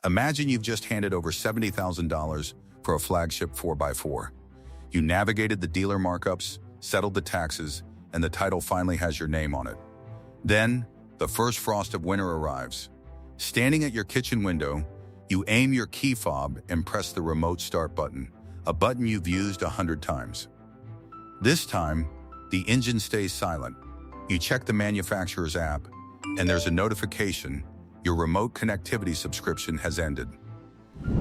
Imagine you've just handed over $70,000 for a flagship 4x4. You navigated the dealer markups, settled the taxes, and the title finally has your name on it. Then, the first frost of winter arrives. Standing at your kitchen window, you aim your key fob and press the remote start button, a button you've used 100 times. This time, the engine stays silent. You check the manufacturer's app, and there's a notification: your remote connectivity subscription has ended.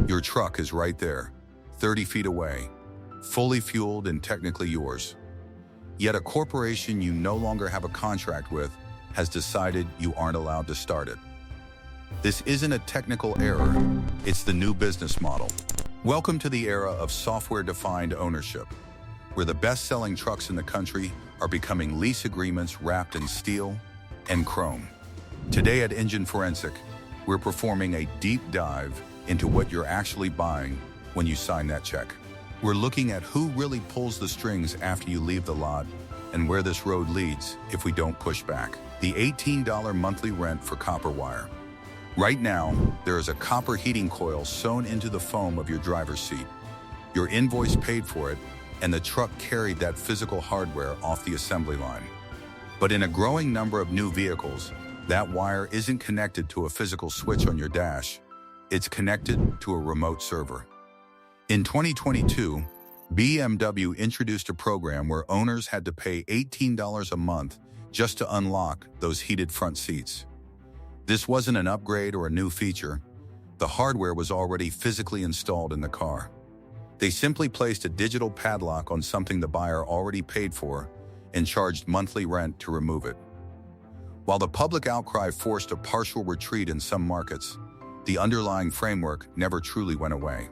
Your truck is right there, 30 feet away, fully fueled and technically yours. Yet a corporation you no longer have a contract with has decided you aren't allowed to start it. This isn't a technical error, it's the new business model. Welcome to the era of software-defined ownership, where the best-selling trucks in the country are becoming lease agreements wrapped in steel and chrome. Today at Engine Forensic, we're performing a deep dive into what you're actually buying when you sign that check. We're looking at who really pulls the strings after you leave the lot and where this road leads if we don't push back. The $18 monthly rent for copper wire. Right now, there is a copper heating coil sewn into the foam of your driver's seat. Your invoice paid for it, and the truck carried that physical hardware off the assembly line. But in a growing number of new vehicles, that wire isn't connected to a physical switch on your dash. It's connected to a remote server. In 2022, BMW introduced a program where owners had to pay $18 a month just to unlock those heated front seats. This wasn't an upgrade or a new feature. The hardware was already physically installed in the car. They simply placed a digital padlock on something the buyer already paid for and charged monthly rent to remove it. While the public outcry forced a partial retreat in some markets, the underlying framework never truly went away.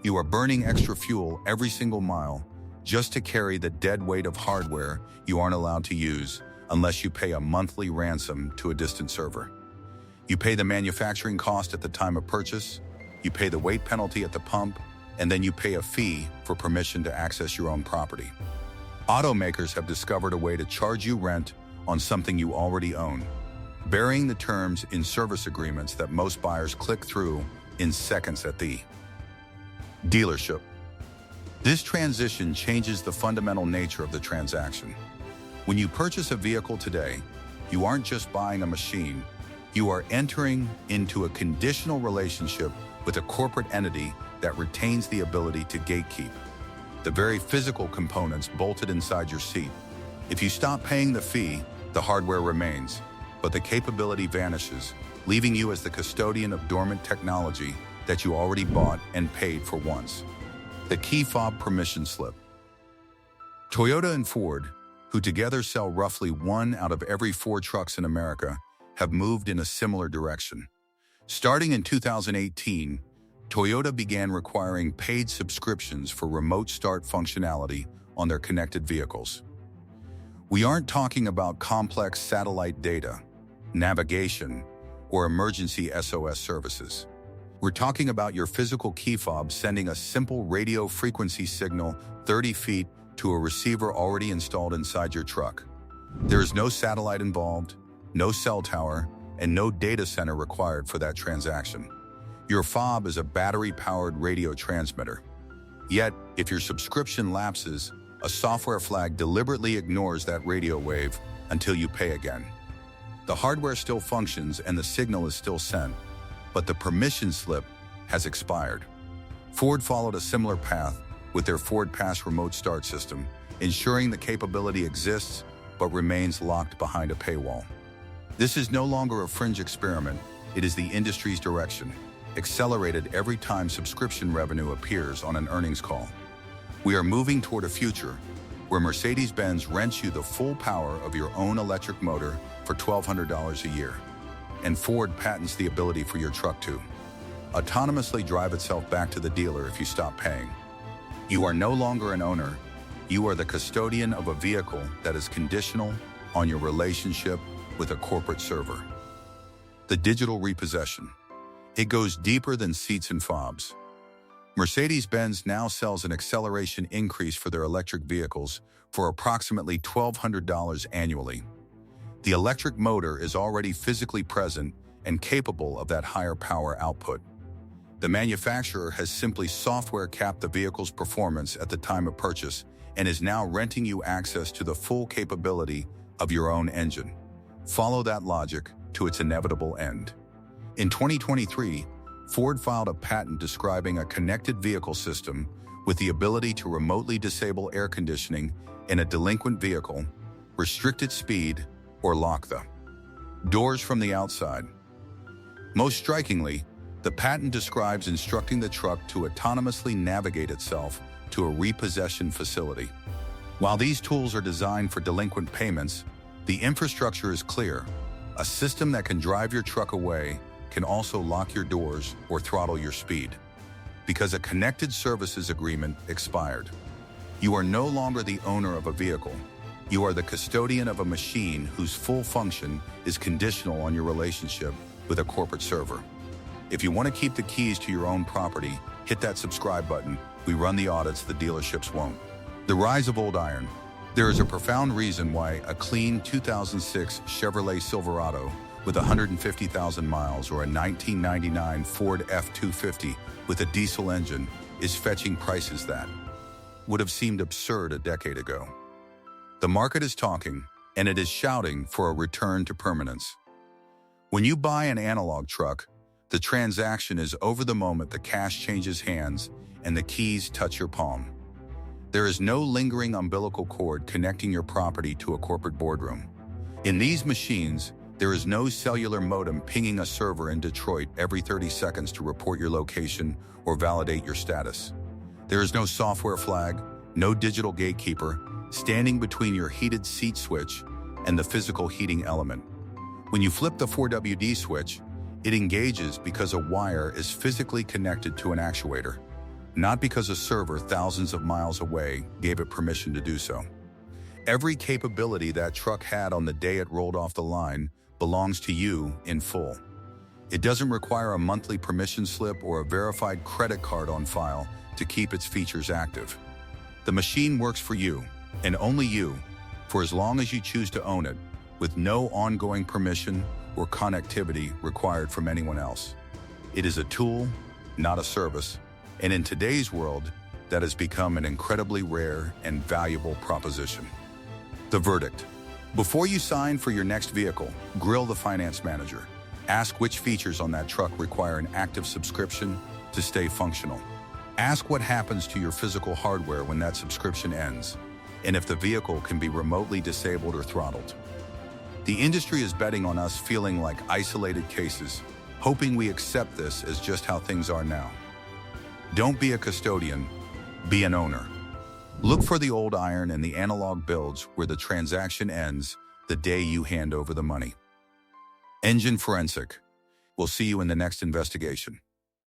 You are burning extra fuel every single mile just to carry the dead weight of hardware you aren't allowed to use unless you pay a monthly ransom to a distant server. You pay the manufacturing cost at the time of purchase, you pay the weight penalty at the pump, and then you pay a fee for permission to access your own property. Automakers have discovered a way to charge you rent on something you already own, burying the terms in service agreements that most buyers click through in seconds at the dealership. This transition changes the fundamental nature of the transaction. When you purchase a vehicle today, you aren't just buying a machine, you are entering into a conditional relationship with a corporate entity that retains the ability to gatekeep the very physical components bolted inside your seat. If you stop paying the fee, the hardware remains, but the capability vanishes, leaving you as the custodian of dormant technology that you already bought and paid for once. The key fob permission slip. Toyota and Ford, who together sell roughly 1 out of every 4 trucks in America, have moved in a similar direction. Starting in 2018, Toyota began requiring paid subscriptions for remote start functionality on their connected vehicles. We aren't talking about complex satellite data, navigation, or emergency SOS services. We're talking about your physical key fob sending a simple radio frequency signal 30 feet to a receiver already installed inside your truck. There is no satellite involved, no cell tower, and no data center required for that transaction. Your fob is a battery-powered radio transmitter. Yet, if your subscription lapses, a software flag deliberately ignores that radio wave until you pay again. The hardware still functions and the signal is still sent, but the permission slip has expired. Ford followed a similar path with their Ford Pass remote start system, ensuring the capability exists but remains locked behind a paywall. This is no longer a fringe experiment, it is the industry's direction, accelerated every time subscription revenue appears on an earnings call. We are moving toward a future where Mercedes-Benz rents you the full power of your own electric motor for $1,200 a year, and Ford patents the ability for your truck to autonomously drive itself back to the dealer if you stop paying. You are no longer an owner, you are the custodian of a vehicle that is conditional on your relationship with a corporate server. The digital repossession. It goes deeper than seats and fobs. Mercedes-Benz now sells an acceleration increase for their electric vehicles for approximately $1,200 annually. The electric motor is already physically present and capable of that higher power output. The manufacturer has simply software capped the vehicle's performance at the time of purchase and is now renting you access to the full capability of your own engine. Follow that logic to its inevitable end. In 2023, Ford filed a patent describing a connected vehicle system with the ability to remotely disable air conditioning in a delinquent vehicle, restrict its speed, or lock the doors from the outside. Most strikingly, the patent describes instructing the truck to autonomously navigate itself to a repossession facility. While these tools are designed for delinquent payments, the infrastructure is clear. A system that can drive your truck away can also lock your doors or throttle your speed. Because a connected services agreement expired. You are no longer the owner of a vehicle. You are the custodian of a machine whose full function is conditional on your relationship with a corporate server. If you want to keep the keys to your own property, hit that subscribe button. We run the audits the dealerships won't. The rise of old iron. There is a profound reason why a clean 2006 Chevrolet Silverado with 150,000 miles or a 1999 Ford F-250 with a diesel engine is fetching prices that would have seemed absurd a decade ago. The market is talking, and it is shouting for a return to permanence. When you buy an analog truck, the transaction is over the moment the cash changes hands and the keys touch your palm. There is no lingering umbilical cord connecting your property to a corporate boardroom. In these machines, there is no cellular modem pinging a server in Detroit every 30 seconds to report your location or validate your status. There is no software flag, no digital gatekeeper, standing between your heated seat switch and the physical heating element. When you flip the 4WD switch, it engages because a wire is physically connected to an actuator, not because a server thousands of miles away gave it permission to do so. Every capability that truck had on the day it rolled off the line belongs to you in full. It doesn't require a monthly permission slip or a verified credit card on file to keep its features active. The machine works for you, and only you, for as long as you choose to own it, with no ongoing permission or connectivity required from anyone else. It is a tool, not a service, and in today's world, that has become an incredibly rare and valuable proposition. The verdict. Before you sign for your next vehicle, grill the finance manager. Ask which features on that truck require an active subscription to stay functional. Ask what happens to your physical hardware when that subscription ends, and if the vehicle can be remotely disabled or throttled. The industry is betting on us feeling like isolated cases, hoping we accept this as just how things are now. Don't be a custodian, be an owner. Look for the old iron and the analog builds where the transaction ends the day you hand over the money. Engine Forensic. We'll see you in the next investigation.